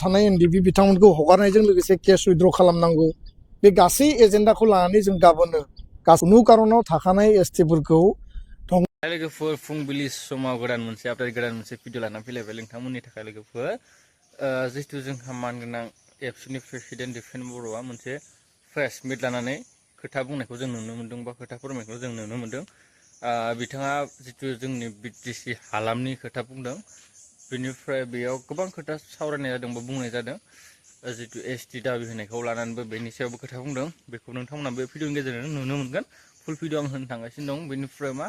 थानाय एनडिपि बिथांमोनखौ हगारनायजों लोगोसे केस उइथड्र खालामनांगौ बे गासै एजेन्डाखौ लानानै जों गाबोनो कुनु कारनाव थाखानाय एसटिफोरखौ लोगोफोर फुंबिलि समाव गोदान मोनसे आपडेट गोदान मोनसे भिडिअ लाना फैलायबाय नोंथांमोननि थाखाय लोगोफोर जिहेतु जोंहा मानगोनां एबसुनि प्रेसिडेन्ट दिपेन बर'आ मोनसे प्रेस मिट लानानै खोथा बुंनायखौ जों नुनो मोन्दों बा खोथा फोरमायनायखौ जों नुनो मोन्दों बिथाङा जितु जोंनि बिटिसि हालामनि खोथा बुंदों बेनिफ्राय बेयाव गोबां खोथा सावरायनाय जादों बा बुंनाय जादों जितु एसटि दाबि होनायखौ लानानैबो बेनि सायावबो खोथा बुंदों बेखौ नोंथांमोना बे भिडिअनि गेजेरजों नुनो मोनगोन फुल भिडिअ आं होनो थांगासिनो दं बेनिफ्राय मा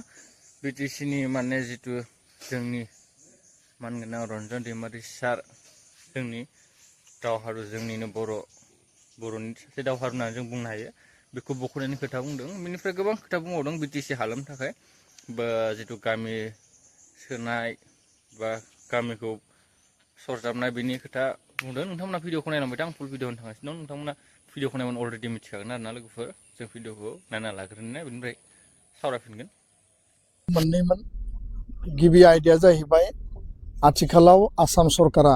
बिटिसिनि माने जितु जोंनि मानगोनां रन्जन दैमारि सार जोंनि दावहारु जोंनिनो बर'नि सासे दावहारु होननानै जों बुंनो हायो बेखौ बख'नायनि खोथा बुंदों बेनिफ्राय गोबां खोथा बुंबावदों बिटिसि हालामनि थाखाय बा जितु गामि सोनाय बा गामिखौ सरजाबनाय बेनि खोथा बुंदों नोंथांमोना भिडिअखौ नायलांबाय आं फुल भिडिअ होनो थांगासिनो दं नोंथांमोना भिडिअखौ नायबानो अलरेडि मिथिखागोन आरोना लोगोफोर जों भिडिअखौ नायना लाग्रोनो बेनिफ्राय सावरायफिनगोन मोननैमोन गिबि आयदाया जाहैबाय आथिखालाव आसाम सरकारा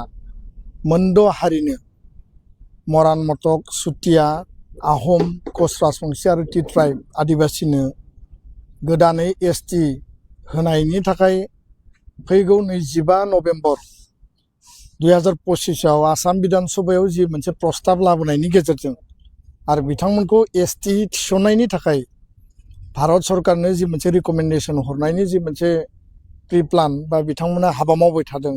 मोनद' हारिनो मरान मटक सुतिया आहम कच राजबंसि आरो टि ट्राइब आदिबासिनो गोदानै एसटि होनायनि थाखाय फैगौ 25 नभेम्बर 2025 आसाम बिधान सभायाव जि मोनसे प्रस्ताब लाबोनायनि गेजेरजों आरो बिथांमोनखौ एसटि थिसननायनि थाखाय भारत सरकारनो जि मोनसे रिकमेन्डेसन हरनायनि जि मोनसे प्रि प्लान बा बिथांमोना हाबा मावबाय थादों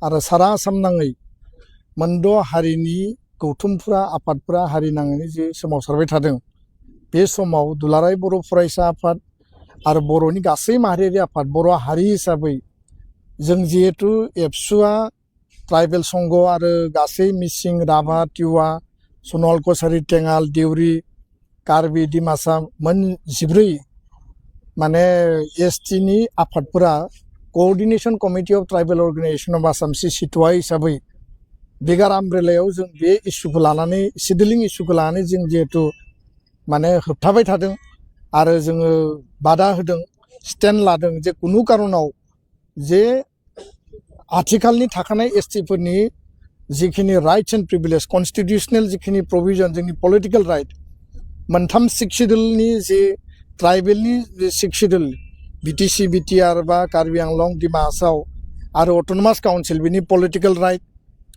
आरो सारा आसाम नाङै मोनद' हारिनि गौथुमफोरा आफादफोरा हारि नाङै जि सोमावसारबाय थादों बे समाव दुलाराय बर' फरायसा आफाद आरो बर'नि गासै माहारियारि आफाद बर' हारि हिसाबै जों जिहेतु एबसुआ ट्राइबेल संघ आरो गासै मिसिं राभा टिवा सनवाल कसारि टेङाल देउरि कार्बि डिमासा मोन 14 माने एसटिनि आफादफोरा coordination committee of tribal organisation of Assam सिसिटवा हिसाबै बिगार आमब्रेलायाव जों बे इस्युखौ लानानै सिडलिं इस्युखौ लानानै जों जिहेतु माने होबथाबाय थादों आरो जोङो बादा होदों स्टेन्ड लादों जे कुनु कारनाव जे आथिखालनि थाखानाय एसटिफोरनि जिखिनि राइट्स एन्ड प्रिभिलेज कन्स्टिटिउशनेल जिखिनि प्रभिजन जोंनि पलिटिकेल राइट मोनथाम सिक्स शिड्युलनि जे ट्राइबेलनि जे सिक्स शिड्युल बिटिसि बिटिआर बा कार्बि आंलं डिमा हासाव आरो अट'नमास काउन्सिल बिनि पलिटिकेल राइट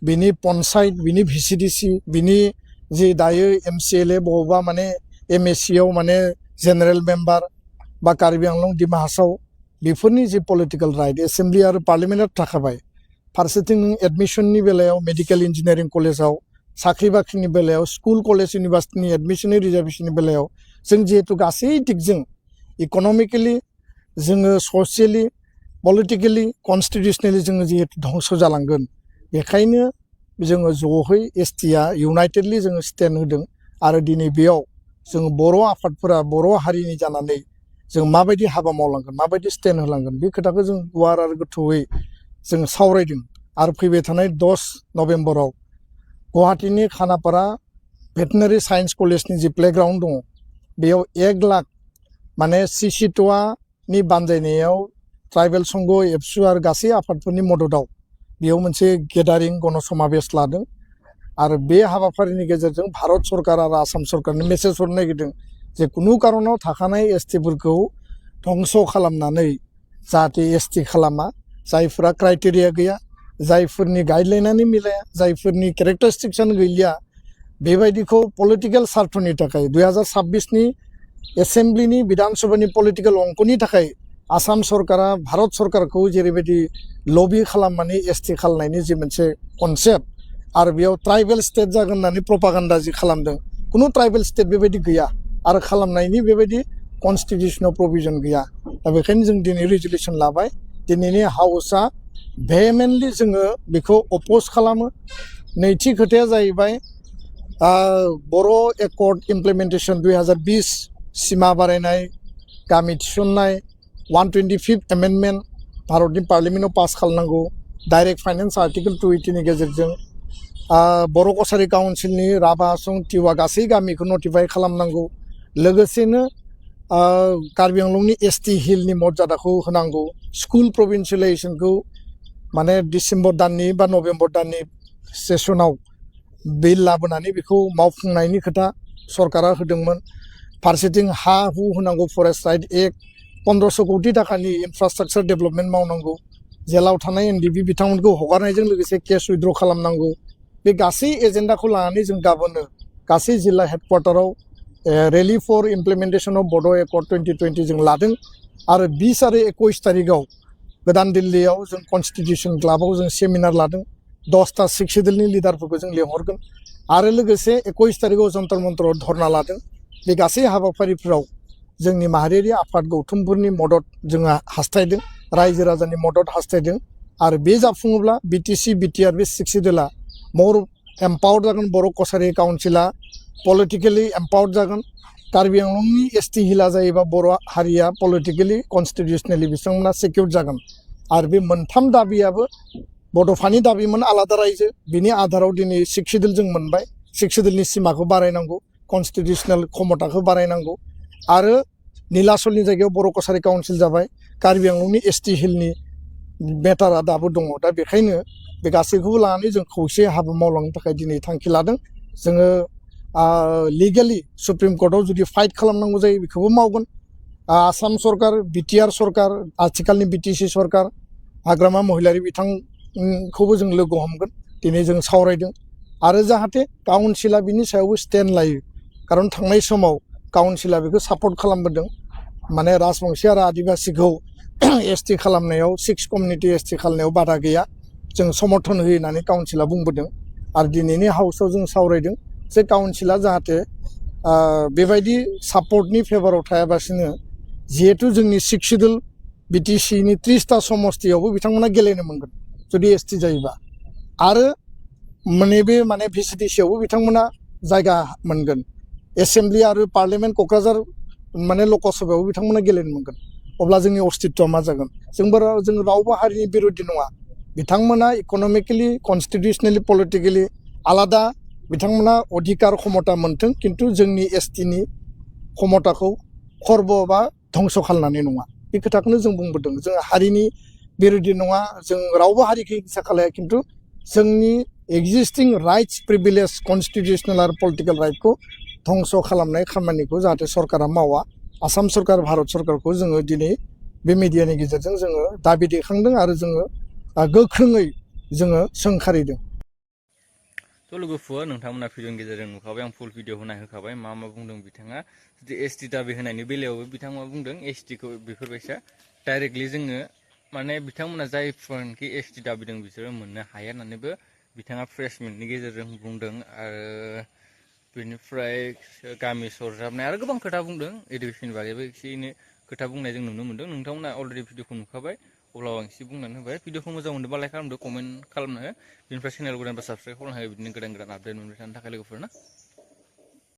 बिनि पन्सायत बिनि भिसिडिसि बिनि जि दायो एमसिएलए बबावबा माने एमएससिआव माने जेनेरेल मेम्बार बा कार्बि आंलं डिमा हासाव बेफोरनि जि पलिटिकेल राइट एसेम्ब्लि आरो पार्लियामेन्टआव थाखाबाय फारसेथिं नों एडमिसननि बेलायाव मेडिकेल इन्जिनियारिं कलेजाव साख्रि बाख्रिनि बेलायाव स्कुल कलेज इउनिभार्सिटिनि एडमिसननि रिजार्भेशननि बेलायाव जों जिहेतु गासै दिगजों इक'नमिकेलि जोङो ससियेलि पलिटिकेलि कन्स्टिटिउसनेलि जोङो जिहेतु धंस जालांगोन बेखायनो जोङो ज'है एसटिआ इउनाइटेडलि जोङो स्टेन्ड होदों आरो दिनै बेयाव जों बर' आफादफोरा बर' हारिनि जानानै जों माबायदि हाबा मावलांगोन माबायदि स्टेन्ड होलांगोन बे खोथाखौ जों गुवार आरो गोथौयै जों सावरायदों आरो फैबाय थानाय 10 नभेम्बराव गुवाहाटीनि खानापारा भेटेनारि साइन्स कलेजनि जि प्लेग्राउन्ड दङ बेयाव 1 लाख माने सिसिटवानि बानजायनायाव ट्राइबेल संघ एबसु आरो गासै आफादफोरनि मददाव बेयाव मोनसे गेदारिं गणसमाबेश लादों आरो बे हाबाफारिनि गेजेरजों भारत सरकार आरो आसाम सरकारनो मेसेज हरनो नागिरदों जे कुनु कारनाव थाखानाय एसटिफोरखौ धंस खालामनानै जाहाथे एसटि खालामा जायफोरा क्राइटेरिया गैया जायफोरनि गाइडलाइनानो मिलाया जायफोरनि केरेक्टारिस्टिक्सआनो गैलिया बेबायदिखौ पलिटिकेल सार्थनि थाखाय 2026नि एसेम्ब्लिनि बिधान सभानि पलिटिकेल अंकनि थाखाय आसाम सरकारा भारत सरकारखौ जेरैबायदि लबि खालामनानै एसटि खालामनायनि जि मोनसे कनसेप्ट आरो बेयाव ट्राइबेल स्टेट जागोन होननानै प्रपागान्डा जि खालामदों कुनु ट्राइबेल स्टेट बेबायदि गैया आरो खालामनायनि बेबायदि कन्स्टिटिउसनाव प्रभिजन गैया दा बेखायनो जों दिनै रेजुलेसन लाबाय दिनैनि हाउसआ भेहेमेन्टलि जोङो बेखौ अपोज खालामो नैथि खोथाया जाहैबाय बर' एकर्ड इमप्लिमेन्टेसन 2020 सिमा बारायनाय गामि थिसननाय 125th एमेन्डमेन्ट भारतनि पार्लियामेन्टआव पास खालामनांगौ डाइरेक्ट फाइनेन्स आर्टिकेल 280 नि गेजेरजों बर' कसारि काउन्सिलनि राभा हासं टिवा गासै गामिखौ नटिफाइ खालामनांगौ लोगोसेनो कार्बि आंलंनि एसटि हिलनि मर्यादाखौ होनांगौ स्कुल प्रभिन्सियेलाइजेसनखौ माने डिसेम्बर दाननि बा नभेम्बर दाननि सेसनाव बिल लाबोनानै बेखौ मावफुंनायनि खोथा सरकारा होदोंमोन फारसेथिं हा हु होनांगौ फरेस्ट राइट एक्ट 1500 कोटी थाखानि इनफ्रास्ट्राक्चार डेभेलपमेन्ट मावनांगौ जेलाव थानाय एनडिबि बिथांमोनखौ हगारनायजों लोगोसे केस उइथड्र खालामनांगौ बे गासै एजेन्डाखौ लानानै जों गाबोनो गासै जिल्ला हेडक्वार्टाराव रेलि फर इमप्लिमेन्टेसन अफ बड' एकर्ड 2020 जों लादों आरो 20 आरो 21 तारिखआव गोदान दिल्लीयाव जों कन्स्टिटिउसन क्लाबाव जों सेमिनार लादों 10टा सिख सेडुलनि लिडारफोरखौ जों लिंहरगोन आरो लोगोसे 21 तारिखआव जन्तर मन्तराव धरना लादों बे गासै हाबाफारिफोराव जोंनि माहारियारि आफाद गौथुमफोरनि मदद जोंहा हास्थायदों रायजो राजानि मदद हास्थायदों आरो बे जाफुङोब्ला बिटिसि बिटिआर बे सिख सेडुला मोर एम्पावर्ड जागोन बर' कसारि काउन्सिला पलिटिकेलि एम्पावर्ड जागोन कार्बि आंलंनि एसटि हिला जायोबा बर' हारिया पलिटिकेलि कन्स्टिटिउसनेलि बिथांमोना सिकिउर जागोन आरो बे मोनथाम दाबियाबो बड'फानि दाबिमोन आलादा रायजो बिनि आधाराव दिनै सिक्स सेडुल जों मोनबाय सिक्स सेडुलनि सिमाखौ बारायनांगौ कन्स्टिटिउसनेल क्षमताखौ बारायनांगौ आरो नीलाचलनि जायगायाव बर' कसारि काउन्सिल जाबाय कार्बि आंलंनि एसटि हिलनि मेटारा दाबो दङ दा बेखायनो बे गासैखौबो लानानै जों खौसे हाबा मावलांनो थाखाय दिनै थांखि लादों जोङो लिगेलि सुप्रिम कर्टआव जुदि फाइट खालामनांगौ जायो बेखौबो मावगोन आसाम सरकार बिटिआर सरकार आथिखालनि बिटिसि सरकार हाग्रामा महिलारि बिथांखौबो जों लोगो हमगोन दिनै जों सावरायदों आरो जाहाथे काउन्सिला बिनि सायावबो स्टेन्ड लायो खारन थांनाय समाव काउन्सिला बेखौ सापर्ट खालामबोदों माने राजबंशी आरो आदिबासीखौ एसटि खालामनायाव सिक्स कमिउनिटि एसटि खालामनायाव बादा गैया जों समर्थन होयो होननानै काउन्सिला बुंबोदों आरो दिनैनि हाउसआव जों सावरायदों जे काउन्सिला जाहाथे बेबायदि सापर्टनि फेभाराव थायाबासिनो जिहेतु जोंनि सिक्स सेडुल बिटिसिनि 30टा समस्तियावबो बिथांमोना गेलेनो मोनगोन जुदि एसटि जायोबा आरो नैबे माने भिसिडिसियावबो बिथांमोना जायगा मोनगोन एसेम्ब्लि आरो पार्लियामेन्ट क'क्राझार माने लकसभायावबो बिथांमोना गेलेनो मोनगोन अब्ला जोंनि अस्तित्वआ मा जागोन जों रावबो हारिनि बिरोधि नङा बिथांमोना इक'नमिकेलि कन्स्टिटिउसनेलि पलिटिकेलि आलादा बिथांमोना अधिकार क्षमता मोन्थों खिन्थु जोंनि एसटिनि क्षमताखौ खर्ब बा धंस खालामनानै नङा बे खोथाखौनो जों बुंबोदों जों हारिनि बिरोधि नङा जों रावबो हारिखौ हिंसा खालाया खिन्थु जोंनि एक्जिस्टिं राइट्स प्रिभिलेज कन्स्टिटिउसनेल आरो पलिटिकेल राइटखौ धंस खालामनाय खामानिखौ जाहाथे सरकारा मावा आसाम सरकार भारत सरकारखौ जोङो दिनै बे मिडियानि गेजेरजों जोङो दाबि दैखांदों आरो जोङो गोख्रोङै जोङो सोंखारिदों थ' लोगोफोर नोंथांमोना भिडिअनि गेजेरजों नुखाबाय आं फुल भिडिअ होना होखाबाय मा बुंदों बिथाङा जुदि एसटि दाबि होनायनि बेलायावबो बिथाङा बुंदों एसटिखौ बेफोरबायसा डाइरेक्टलि जोङो माने बिथांमोना जायफोरनोखि एसटि दाबि दं बिसोरो मोननो हाया होननानैबो बिथाङा प्रेस मिटनि गेजेरजों बुंदों आरो बेनिफ्राय गामि सरजाबनाय आरो गोबां खोथा बुंदों इडुकेसननि बागैबो एसे एनै खोथा बुंनाय जों नुनो मोन्दों नोंथांमोना अलरेडि भिडिअखौ नुखाबाय अब्लाबो आं एसे बुंनानै होबाय भिडिअखौ मोजां मोनदोंबा लाइक खालामदो कमेन्ट खालामनो हो बेनिफ्राय चेनेल गोदानबा साबसक्राइब खालामनो हो बिदिनो गोदान गोदान आपडेट मोनबाय थानो थाखाय लोगोफोर ना